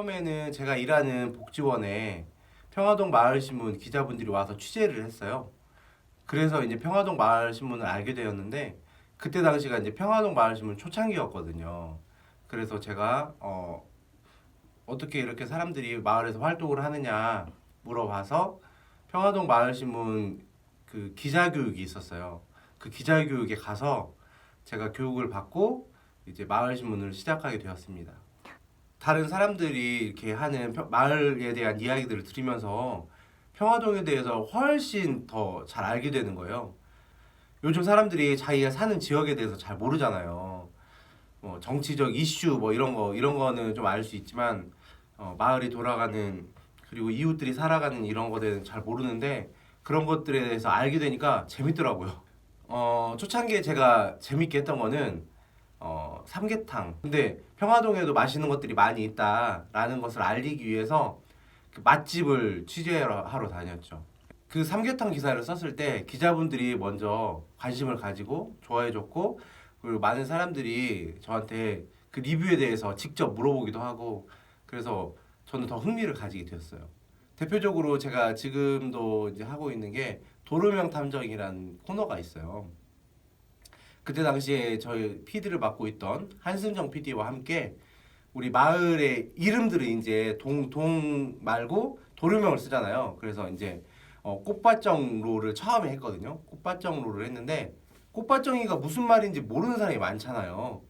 처음에는 제가 일하는 복지원에 평화동 마을신문 기자분들이 와서 취재를 했어요. 그래서 이제 평화동 마을신문을 알게 되었는데 그때 당시가 이제 평화동 마을신문 초창기였거든요. 그래서 제가 어떻게 이렇게 사람들이 마을에서 활동을 하느냐 물어봐서 평화동 마을신문 그 기자교육이 있었어요. 그 기자교육에 가서 제가 교육을 받고 이제 마을신문을 시작하게 되었습니다. 다른 사람들이 이렇게 하는 마을에 대한 이야기들을 들으면서 평화동에 대해서 훨씬 더 잘 알게 되는 거예요. 요즘 사람들이 자기가 사는 지역에 대해서 잘 모르잖아요. 뭐 정치적 이슈 뭐 이런 거는 좀 알 수 있지만 마을이 돌아가는 그리고 이웃들이 살아가는 이런 거에는 잘 모르는데 그런 것들에 대해서 알게 되니까 재밌더라고요. 초창기에 제가 재밌게 했던 거는 삼계탕. 근데 평화동에도 맛있는 것들이 많이 있다라는 것을 알리기 위해서 그 맛집을 취재하러 다녔죠. 그 삼계탕 기사를 썼을 때 기자분들이 먼저 관심을 가지고 좋아해줬고 그리고 많은 사람들이 저한테 그 리뷰에 대해서 직접 물어보기도 하고 그래서 저는 더 흥미를 가지게 되었어요. 대표적으로 제가 지금도 이제 하고 있는 게 도로명 탐정이라는 코너가 있어요. 그때 당시에 저희 PD를 맡고 있던 한승정 PD와 함께 우리 마을의 이름들을 이제 동 말고 도로명을 쓰잖아요. 그래서 이제 꽃밭정로를 처음에 했거든요. 꽃밭정로를 했는데 꽃밭정이가 무슨 말인지 모르는 사람이 많잖아요.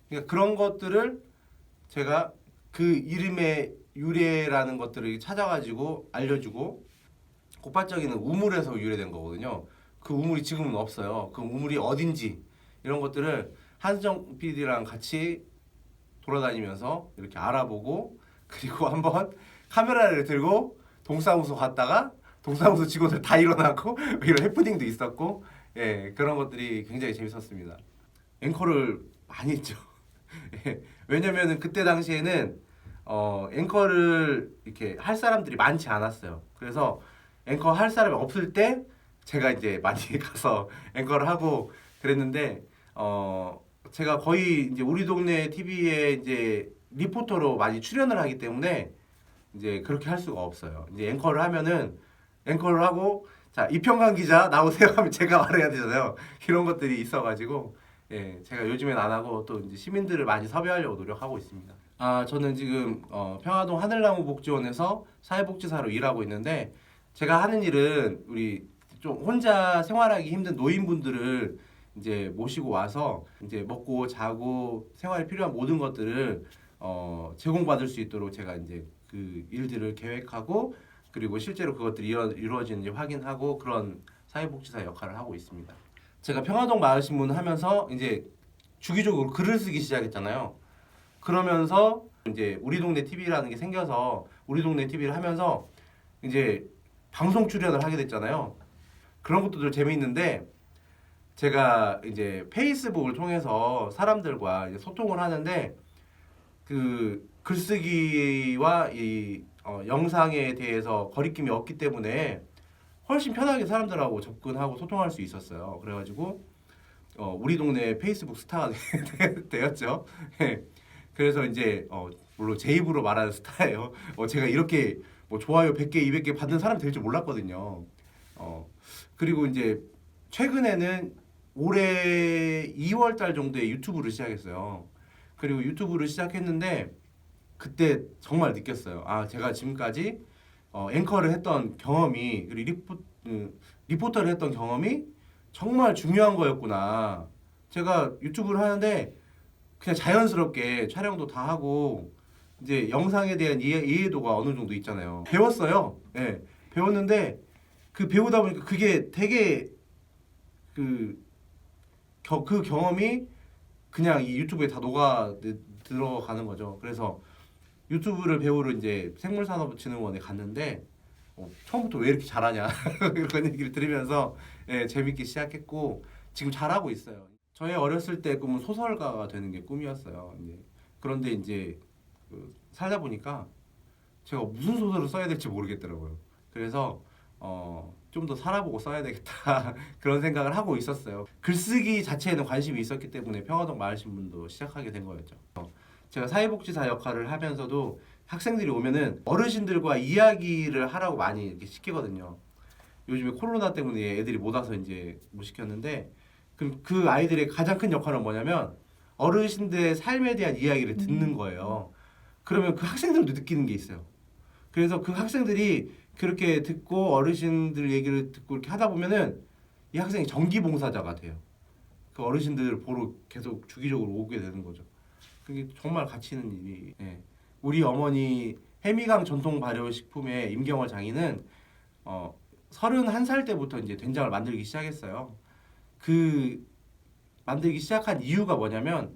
그러니까 그런 것들을 제가 그 이름의 유래라는 것들을 찾아가지고 알려주고 꽃밭정이는 우물에서 유래된 거거든요. 그 우물이 지금은 없어요. 그 우물이 어딘지 이런 것들을 한수정 PD랑 같이 돌아다니면서 이렇게 알아보고 그리고 한번 카메라를 들고 동사무소 갔다가 동사무소 직원들 다 일어나고 이런 해프닝도 있었고 예 그런 것들이 굉장히 재밌었습니다. 앵커를 많이 했죠. 예, 왜냐면은 그때 당시에는 앵커를 이렇게 할 사람들이 많지 않았어요. 그래서 앵커 할 사람이 없을 때 제가 이제 많이 가서 앵커를 하고 그랬는데 제가 거의 이제 우리 동네 TV에 이제 리포터로 많이 출연을 하기 때문에 이제 그렇게 할 수가 없어요. 이제 앵커를 하면은 앵커를 하고 자 이평강 기자 나오세요 하면 제가 말해야 되잖아요. 이런 것들이 있어가지고 예 제가 요즘엔 안 하고 또 이제 시민들을 많이 섭외하려고 노력하고 있습니다. 아 저는 지금 평화동 하늘나무 복지원에서 사회복지사로 일하고 있는데 제가 하는 일은 우리 좀 혼자 생활하기 힘든 노인분들을 이제 모시고 와서 이제 먹고 자고 생활에 필요한 모든 것들을 제공받을 수 있도록 제가 이제 그 일들을 계획하고 그리고 실제로 그것들이 이루어지는지 확인하고 그런 사회복지사 역할을 하고 있습니다. 제가 평화동 마을신문을 하면서 이제 주기적으로 글을 쓰기 시작했잖아요. 그러면서 이제 우리 동네 TV라는 게 생겨서 우리 동네 TV를 하면서 이제 방송 출연을 하게 됐잖아요. 그런 것도 재미있는데 제가 이제 페이스북을 통해서 사람들과 이제 소통을 하는데 그 글쓰기와 이 영상에 대해서 거리낌이 없기 때문에 훨씬 편하게 사람들하고 접근하고 소통할 수 있었어요. 그래가지고 우리 동네 페이스북 스타가 되었죠. 예. 그래서 이제 물론 제 입으로 말하는 스타예요. 제가 이렇게 뭐 좋아요 100개, 200개 받는 사람 될 줄 몰랐거든요. 그리고 이제 최근에는 올해 2월 달 정도에 유튜브를 시작했어요. 그리고 유튜브를 시작했는데 그때 정말 느꼈어요. 아, 제가 지금까지 앵커를 했던 경험이 그리고 리포터를 했던 경험이 정말 중요한 거였구나. 제가 유튜브를 하는데 그냥 자연스럽게 촬영도 다 하고 이제 영상에 대한 이해도가 어느 정도 있잖아요. 배웠어요. 네, 배웠는데 그 배우다 보니까 그게 되게 그 경험이 그냥 이 유튜브에 다 녹아 들어가는 거죠. 그래서 유튜브를 배우러 이제 생물산업진흥원에 갔는데 처음부터 왜 이렇게 잘하냐 그런 얘기를 들으면서 예, 재밌게 시작했고 지금 잘하고 있어요. 저의 어렸을 때 꿈은 소설가가 되는 게 꿈이었어요. 이제 그런데 이제 살다 보니까 제가 무슨 소설을 써야 될지 모르겠더라고요. 그래서 좀 더 살아보고 써야 되겠다 그런 생각을 하고 있었어요. 글쓰기 자체에는 관심이 있었기 때문에 평화동 마을신문도 시작하게 된 거였죠. 제가 사회복지사 역할을 하면서도 학생들이 오면은 어르신들과 이야기를 하라고 많이 이렇게 시키거든요. 요즘에 코로나 때문에 애들이 못 와서 이제 못 시켰는데 그럼 그 아이들의 가장 큰 역할은 뭐냐면 어르신들의 삶에 대한 이야기를 듣는 거예요. 그러면 그 학생들도 느끼는 게 있어요. 그래서 그 학생들이 그렇게 듣고 어르신들 얘기를 듣고 이렇게 하다 보면은 이 학생이 정기봉사자가 돼요. 그 어르신들을 보러 계속 주기적으로 오게 되는 거죠. 그게 정말 가치 있는 일이. 예. 우리 어머니 해미강 전통 발효식품의 임경월 장인은 31살 때부터 이제 된장을 만들기 시작했어요. 그 만들기 시작한 이유가 뭐냐면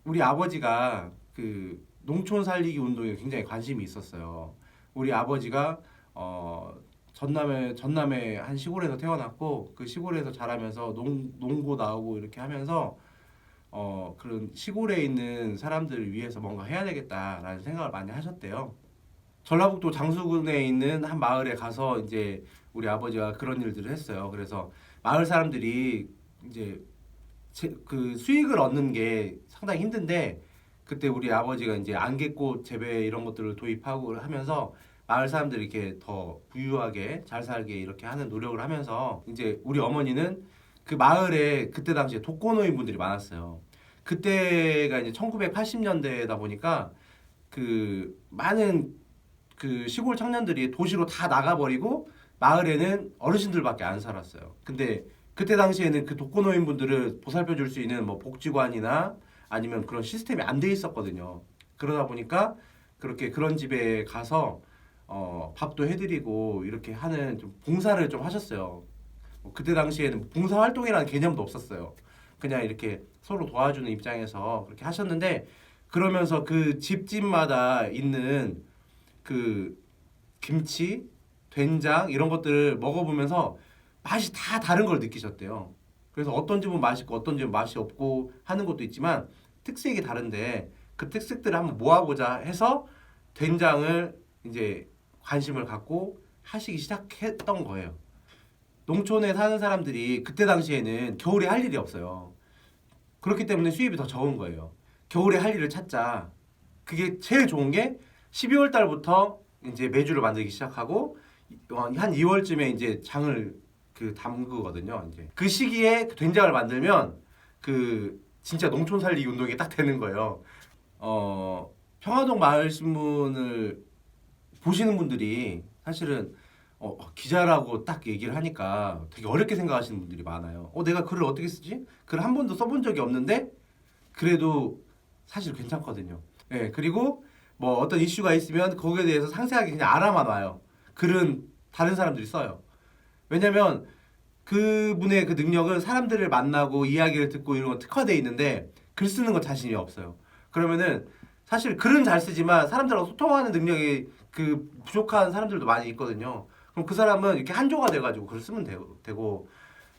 우리 아버지가 그 농촌 살리기 운동에 굉장히 관심이 있었어요. 우리 아버지가 전남의 한 시골에서 태어났고 그 시골에서 자라면서 농고 나오고 이렇게 하면서 그런 시골에 있는 사람들을 위해서 뭔가 해야 되겠다라는 생각을 많이 하셨대요. 전라북도 장수군에 있는 한 마을에 가서 이제 우리 아버지가 그런 일들을 했어요. 그래서 마을 사람들이 이제 그 수익을 얻는 게 상당히 힘든데 그때 우리 아버지가 이제 안개꽃 재배 이런 것들을 도입하고 하면서 마을 사람들이 이렇게 더 부유하게 잘 살게 이렇게 하는 노력을 하면서 이제 우리 어머니는 그 마을에 그때 당시에 독거노인 분들이 많았어요. 그때가 이제 1980년대다 보니까 그 많은 그 시골 청년들이 도시로 다 나가버리고 마을에는 어르신들밖에 안 살았어요. 근데 그때 당시에는 그 독거노인 분들을 보살펴 줄 수 있는 뭐 복지관이나 아니면 그런 시스템이 안 돼 있었거든요. 그러다 보니까 그렇게 그런 집에 가서 밥도 해드리고 이렇게 하는 좀 봉사를 좀 하셨어요. 그때 당시에는 봉사 활동이라는 개념도 없었어요. 그냥 이렇게 서로 도와주는 입장에서 그렇게 하셨는데 그러면서 그 집집마다 있는 그 김치, 된장 이런 것들을 먹어보면서 맛이 다 다른 걸 느끼셨대요. 그래서 어떤 집은 맛있고 어떤 집은 맛이 없고 하는 것도 있지만 특색이 다른데 그 특색들을 한번 모아보자 해서 된장을 이제 관심을 갖고 하시기 시작했던 거예요. 농촌에 사는 사람들이 그때 당시에는 겨울에 할 일이 없어요. 그렇기 때문에 수입이 더 적은 거예요. 겨울에 할 일을 찾자. 그게 제일 좋은 게 12월 달부터 이제 메주를 만들기 시작하고 한 2월쯤에 이제 장을 그 담그거든요. 이제 그 시기에 그 된장을 만들면 그 진짜 농촌 살리기 운동이 딱 되는 거예요. 평화동 마을 신문을 보시는 분들이 사실은 기자라고 딱 얘기를 하니까 되게 어렵게 생각하시는 분들이 많아요. 내가 글을 어떻게 쓰지? 글 한 번도 써본 적이 없는데 그래도 사실 괜찮거든요. 예, 그리고 뭐 어떤 이슈가 있으면 거기에 대해서 상세하게 그냥 알아만 와요. 글은 다른 사람들이 써요. 왜냐면 그분의 그 능력은 사람들을 만나고 이야기를 듣고 이런 거 특화되어 있는데 글 쓰는 거 자신이 없어요. 그러면은 사실 글은 잘 쓰지만 사람들하고 소통하는 능력이 그 부족한 사람들도 많이 있거든요. 그럼 그 사람은 이렇게 한조가 돼가지고 글을 쓰면 되고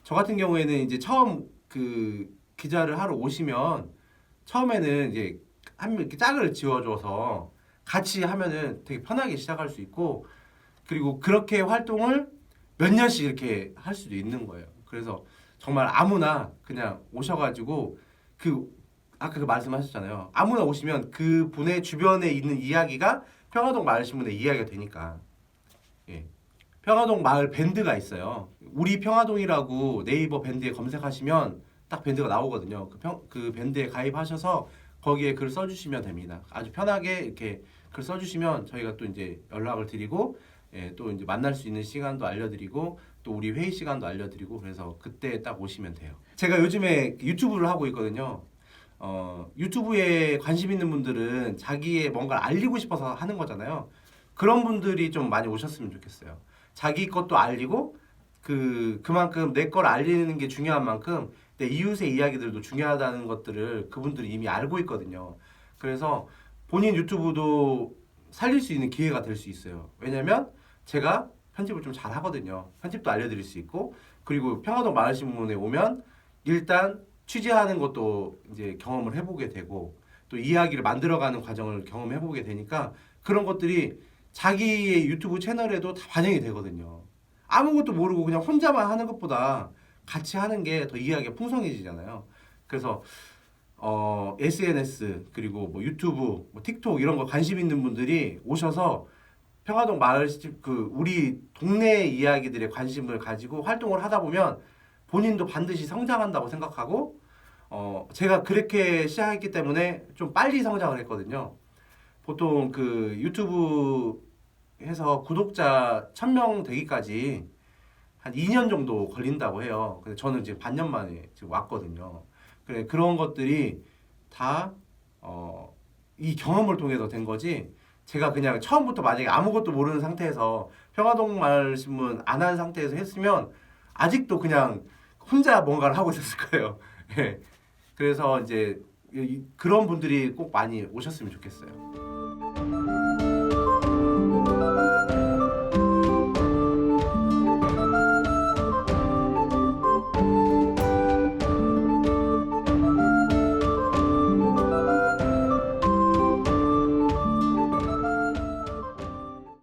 저 같은 경우에는 이제 처음 그 기자를 하러 오시면 처음에는 이제 한 명 이렇게 짝을 지어줘서 같이 하면은 되게 편하게 시작할 수 있고 그리고 그렇게 활동을 몇 년씩 이렇게 할 수도 있는 거예요. 그래서 정말 아무나 그냥 오셔가지고 그 아까 그 말씀하셨잖아요. 아무나 오시면 그 분의 주변에 있는 이야기가 평화동 마을신문의 이야기가 되니까. 예. 평화동 마을 밴드가 있어요. 우리 평화동이라고 네이버 밴드에 검색하시면 딱 밴드가 나오거든요. 그 밴드에 가입하셔서 거기에 글 써주시면 됩니다. 아주 편하게 이렇게 글 써주시면 저희가 또 이제 연락을 드리고 또 이제 만날 수 있는 시간도 알려드리고 또 우리 회의 시간도 알려드리고 그래서 그때 딱 오시면 돼요. 제가 요즘에 유튜브를 하고 있거든요. 유튜브에 관심 있는 분들은 자기의 뭔가를 알리고 싶어서 하는 거잖아요. 그런 분들이 좀 많이 오셨으면 좋겠어요. 자기 것도 알리고 그만큼 내 걸 알리는 게 중요한 만큼 내 이웃의 이야기들도 중요하다는 것들을 그분들이 이미 알고 있거든요. 그래서 본인 유튜브도 살릴 수 있는 기회가 될 수 있어요. 왜냐면 제가 편집을 좀 잘 하거든요. 편집도 알려드릴 수 있고 그리고 평화동 마을신문에 오면 일단 취재하는 것도 이제 경험을 해보게 되고 또 이야기를 만들어가는 과정을 경험해보게 되니까 그런 것들이 자기의 유튜브 채널에도 다 반영이 되거든요. 아무것도 모르고 그냥 혼자만 하는 것보다 같이 하는 게 더 이야기가 풍성해지잖아요. 그래서 SNS 그리고 뭐 유튜브, 뭐 틱톡 이런 거 관심 있는 분들이 오셔서 평화동 마을시집 그 우리 동네 이야기들에 관심을 가지고 활동을 하다 보면 본인도 반드시 성장한다고 생각하고 제가 그렇게 시작했기 때문에 좀 빨리 성장을 했거든요. 보통 그 유튜브 해서 구독자 1000명 되기까지 한 2년 정도 걸린다고 해요. 근데 저는 지금 반년 만에 지금 왔거든요. 그래 그런 것들이 다 이 경험을 통해서 된 거지. 제가 그냥 처음부터 만약에 아무것도 모르는 상태에서 평화동 마을 신문 안 한 상태에서 했으면 아직도 그냥 혼자 뭔가를 하고 있었을 거예요. 예. 그래서 이제 그런 분들이 꼭 많이 오셨으면 좋겠어요.